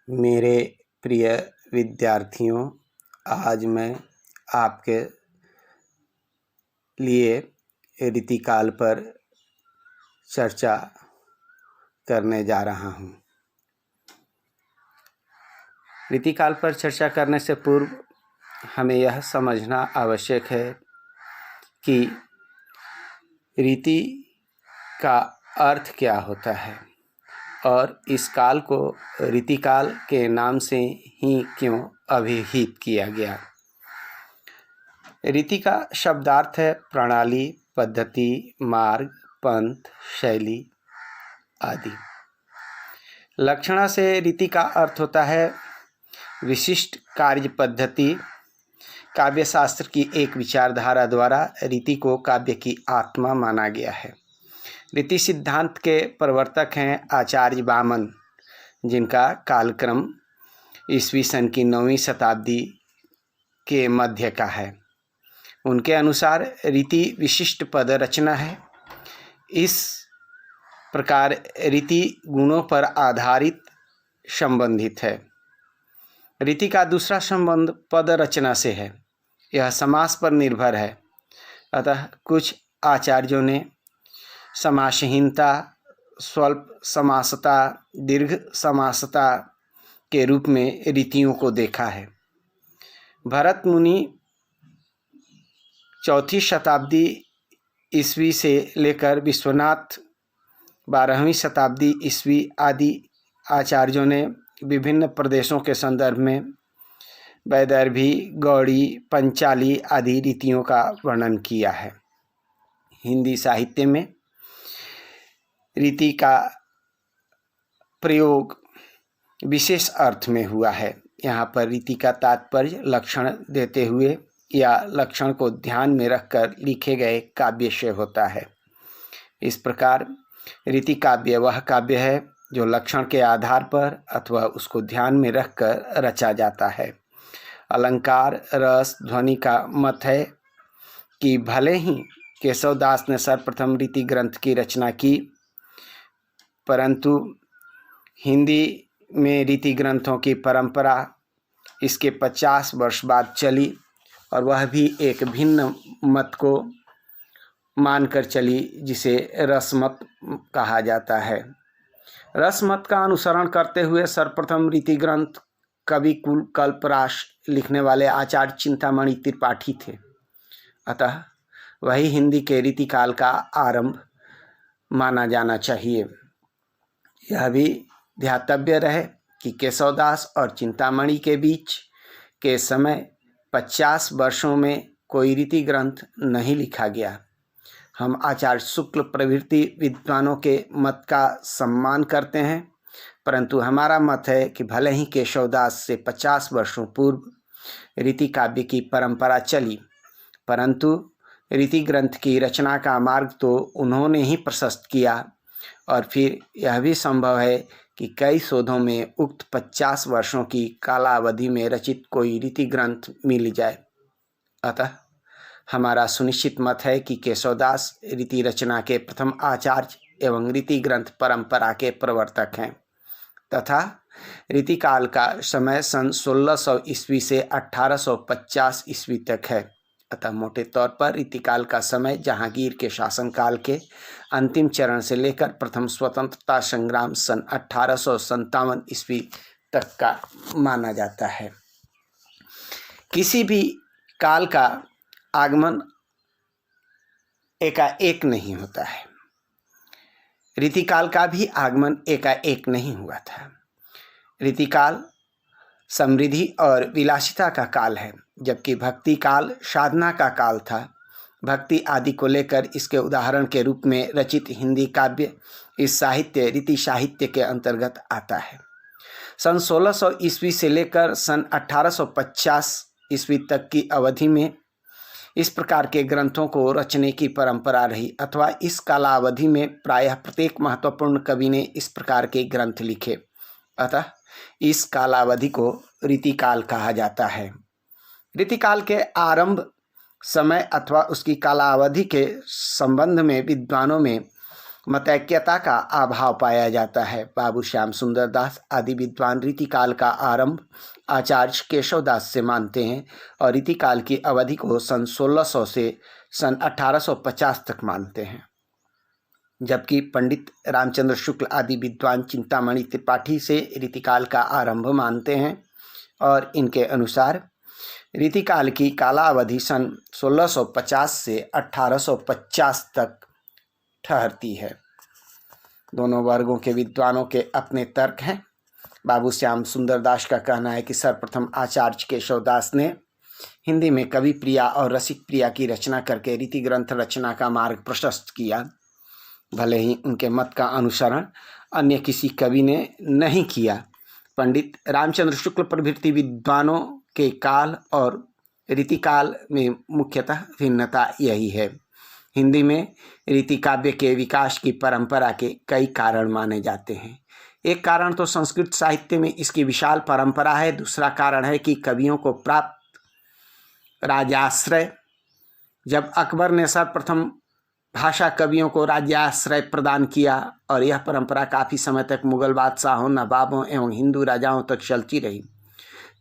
मेरे प्रिय विद्यार्थियों, आज मैं आपके लिए रीतिकाल पर चर्चा करने जा रहा हूँ। रीतिकाल पर चर्चा करने से पूर्व हमें यह समझना आवश्यक है कि रीति का अर्थ क्या होता है और इस काल को रीतिकाल के नाम से ही क्यों अभिहित किया गया। रीति का शब्दार्थ है प्रणाली, पद्धति, मार्ग, पंथ, शैली आदि। लक्षणा से रीति का अर्थ होता है विशिष्ट कार्य पद्धति। काव्यशास्त्र की एक विचारधारा द्वारा रीति को काव्य की आत्मा माना गया है। रीति सिद्धांत के प्रवर्तक हैं आचार्य वामन, जिनका कालक्रम ईस्वी सन की 9वीं शताब्दी के मध्य का है। उनके अनुसार रीति विशिष्ट पद रचना है। इस प्रकार रीति गुणों पर आधारित संबंधित है। रीति का दूसरा संबंध पद रचना से है। यह समास पर निर्भर है। अतः कुछ आचार्यों ने समासहीनता, स्वल्प समासता, दीर्घ समासता के रूप में रीतियों को देखा है। भरत मुनि 4वीं शताब्दी ईस्वी से लेकर विश्वनाथ 12वीं शताब्दी ईस्वी आदि आचार्यों ने विभिन्न प्रदेशों के संदर्भ में वैदर्भी, गौड़ी, पंचाली आदि रीतियों का वर्णन किया है। हिंदी साहित्य में रीति का प्रयोग विशेष अर्थ में हुआ है। यहाँ पर रीति का तात्पर्य लक्षण देते हुए या लक्षण को ध्यान में रखकर लिखे गए काव्य से होता है। इस प्रकार रीति काव्य वह काव्य है जो लक्षण के आधार पर अथवा उसको ध्यान में रखकर रचा जाता है। अलंकार, रस, ध्वनि का मत है कि भले ही केशवदास ने सर्वप्रथम रीति ग्रंथ की रचना की, परंतु हिंदी में रीति ग्रंथों की परंपरा इसके 50 वर्ष बाद चली और वह भी एक भिन्न मत को मानकर चली, जिसे रसमत कहा जाता है। रसमत का अनुसरण करते हुए सर्वप्रथम रीति ग्रंथ कवि कुल कल्पराश लिखने वाले आचार्य चिंतामणि त्रिपाठी थे। अतः वही हिंदी के रीतिकाल का आरंभ माना जाना चाहिए। यह भी ध्यातव्य रहे कि केशवदास और चिंतामणि के बीच के समय 50 वर्षों में कोई रीति ग्रंथ नहीं लिखा गया। हम आचार्य शुक्ल प्रभृति विद्वानों के मत का सम्मान करते हैं, परंतु हमारा मत है कि भले ही केशवदास से 50 वर्षों पूर्व रीति काव्य की परंपरा चली, परंतु रीति ग्रंथ की रचना का मार्ग तो उन्होंने ही प्रशस्त किया। और फिर यह भी संभव है कि कई शोधों में उक्त 50 वर्षों की कालावधि में रचित कोई रीति ग्रंथ मिल जाए। अतः हमारा सुनिश्चित मत है कि केशवदास रीति रचना के प्रथम आचार्य एवं रीति ग्रंथ परंपरा के प्रवर्तक हैं तथा रीतिकाल का समय सन 1600 ईस्वी से 1850 ईस्वी तक है। अतः मोटे तौर पर रीतिकाल का समय जहांगीर के शासनकाल के अंतिम चरण से लेकर प्रथम स्वतंत्रता संग्राम सन 1857 ईस्वी तक का माना जाता है। किसी भी काल का आगमन एकाएक नहीं होता है। रीतिकाल का भी आगमन एकाएक नहीं हुआ था। रीतिकाल समृद्धि और विलासिता का काल है, जबकि भक्ति काल साधना का काल था। भक्ति आदि को लेकर इसके उदाहरण के रूप में रचित हिंदी काव्य इस साहित्य रीति साहित्य के अंतर्गत आता है। सन 1600 ईस्वी से लेकर सन 1850 ईस्वी तक की अवधि में इस प्रकार के ग्रंथों को रचने की परंपरा रही, अथवा इस कालावधि में प्रायः प्रत्येक महत्वपूर्ण कवि ने इस प्रकार के ग्रंथ लिखे। अतः इस कालावधि को रीतिकाल कहा जाता है। रीतिकाल के आरंभ समय अथवा उसकी कालावधि के संबंध में विद्वानों में मतैक्यता का अभाव पाया जाता है। बाबू श्याम सुंदर दास आदि विद्वान रीतिकाल का आरंभ आचार्य केशवदास से मानते हैं और रीतिकाल की अवधि को सन 1600 से सन 1850 तक मानते हैं, जबकि पंडित रामचंद्र शुक्ल आदि विद्वान चिंतामणि त्रिपाठी से रीतिकाल का आरंभ मानते हैं और इनके अनुसार रीतिकाल की कालावधि सन 1650 से 1850 तक ठहरती है। दोनों वर्गों के विद्वानों के अपने तर्क हैं। बाबू श्याम सुंदर दास का कहना है कि सर्वप्रथम आचार्य केशवदास ने हिंदी में कवि प्रिया और रसिक प्रिया की रचना करके रीति ग्रंथ रचना का मार्ग प्रशस्त किया। भले ही उनके मत का अनुसरण अन्य किसी कवि ने नहीं किया, पंडित रामचंद्र शुक्ल प्रभृति विद्वानों के काल और रीतिकाल में मुख्यतः भिन्नता यही है। हिंदी में रीति काव्य के विकास की परंपरा के कई कारण माने जाते हैं। एक कारण तो संस्कृत साहित्य में इसकी विशाल परंपरा है। दूसरा कारण है कि कवियों को प्राप्त राजाश्रय, जब अकबर ने सर्वप्रथम भाषा कवियों को राज्याश्रय प्रदान किया और यह परंपरा काफ़ी समय तक मुगल बादशाहों, नवाबों एवं हिंदू राजाओं तक चलती रही।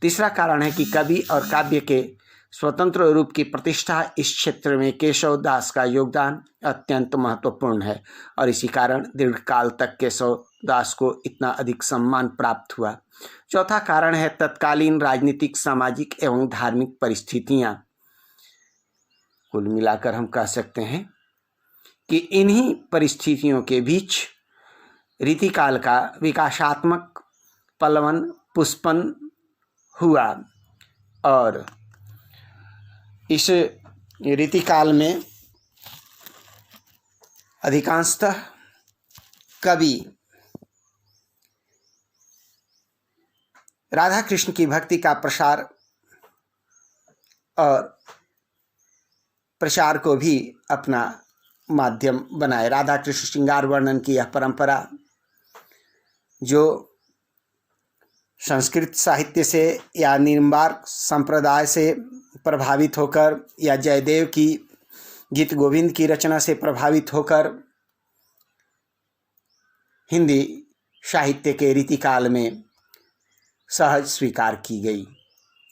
तीसरा कारण है कि कवि और काव्य के स्वतंत्र रूप की प्रतिष्ठा इस क्षेत्र में केशवदास का योगदान अत्यंत महत्वपूर्ण है और इसी कारण दीर्घकाल तक केशवदास को इतना अधिक सम्मान प्राप्त हुआ। चौथा कारण है तत्कालीन राजनीतिक, सामाजिक एवं धार्मिक परिस्थितियां। कुल मिलाकर हम कह सकते हैं कि इन्हीं परिस्थितियों के बीच रीतिकाल का विकासात्मक पल्लवन पुष्पन हुआ और इस रीतिकाल में अधिकांशतः कवि राधा कृष्ण की भक्ति का प्रसार और प्रचार को भी अपना माध्यम बनाए। राधा कृष्ण श्रृंगार वर्णन की यह परंपरा जो संस्कृत साहित्य से या निम्बार्क संप्रदाय से प्रभावित होकर या जयदेव की गीत गोविंद की रचना से प्रभावित होकर हिंदी साहित्य के रीतिकाल में सहज स्वीकार की गई।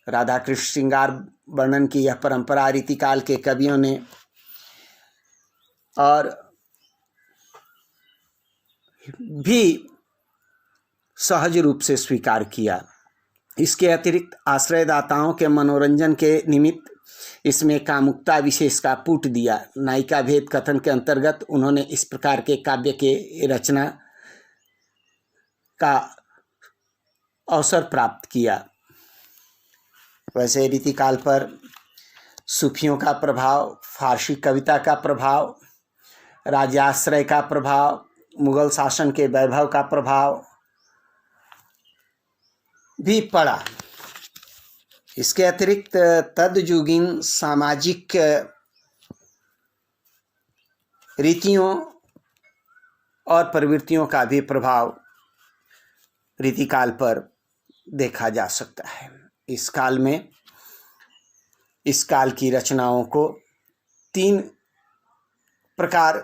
राधा कृष्ण श्रृंगार वर्णन की यह परंपरा रीतिकाल के कवियों ने और भी सहज रूप से स्वीकार किया। इसके अतिरिक्त आश्रयदाताओं के मनोरंजन के निमित्त इसमें कामुकता विशेष का पुट दिया। नायिका भेद कथन के अंतर्गत उन्होंने इस प्रकार के काव्य के रचना का अवसर प्राप्त किया। वैसे रीतिकाल पर सूफियों का प्रभाव, फारसी कविता का प्रभाव, राजाश्रय का प्रभाव, मुगल शासन के वैभव का प्रभाव भी पड़ा। इसके अतिरिक्त तद्युगीन सामाजिक रीतियों और प्रवृत्तियों का भी प्रभाव रीतिकाल पर देखा जा सकता है। इस काल की रचनाओं को 3 प्रकार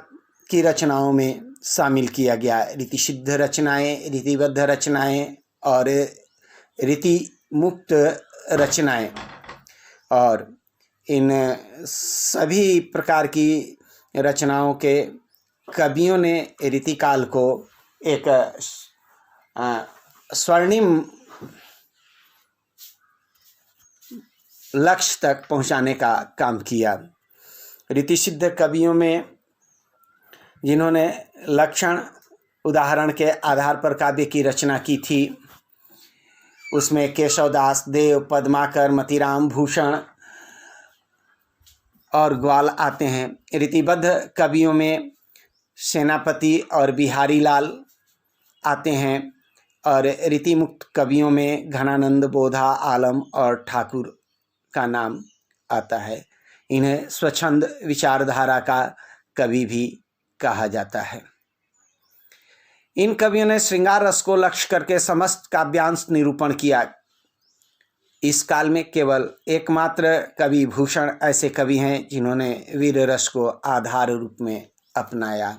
की रचनाओं में शामिल किया गया। रीतिसिद्ध रचनाएं, रीतिबद्ध रचनाएं और रीति मुक्त रचनाएं। और इन सभी प्रकार की रचनाओं के कवियों ने रीतिकाल को एक स्वर्णिम लक्ष्य तक पहुंचाने का काम किया। रीतिसिद्ध कवियों में जिन्होंने लक्षण उदाहरण के आधार पर काव्य की रचना की थी, उसमें केशवदास, देव, पद्माकर, मतिराम, भूषण और ग्वाल आते हैं। रीतिबद्ध कवियों में सेनापति और बिहारी लाल आते हैं और रीतिमुक्त कवियों में घनानंद, बोधा, आलम और ठाकुर का नाम आता है। इन्हें स्वच्छंद विचारधारा का कवि भी कहा जाता है। इन कवियों ने श्रृंगार रस को लक्ष्य करके समस्त काव्यांश निरूपण किया। इस काल में केवल एकमात्र कवि भूषण ऐसे कवि हैं जिन्होंने वीर रस को आधार रूप में अपनाया।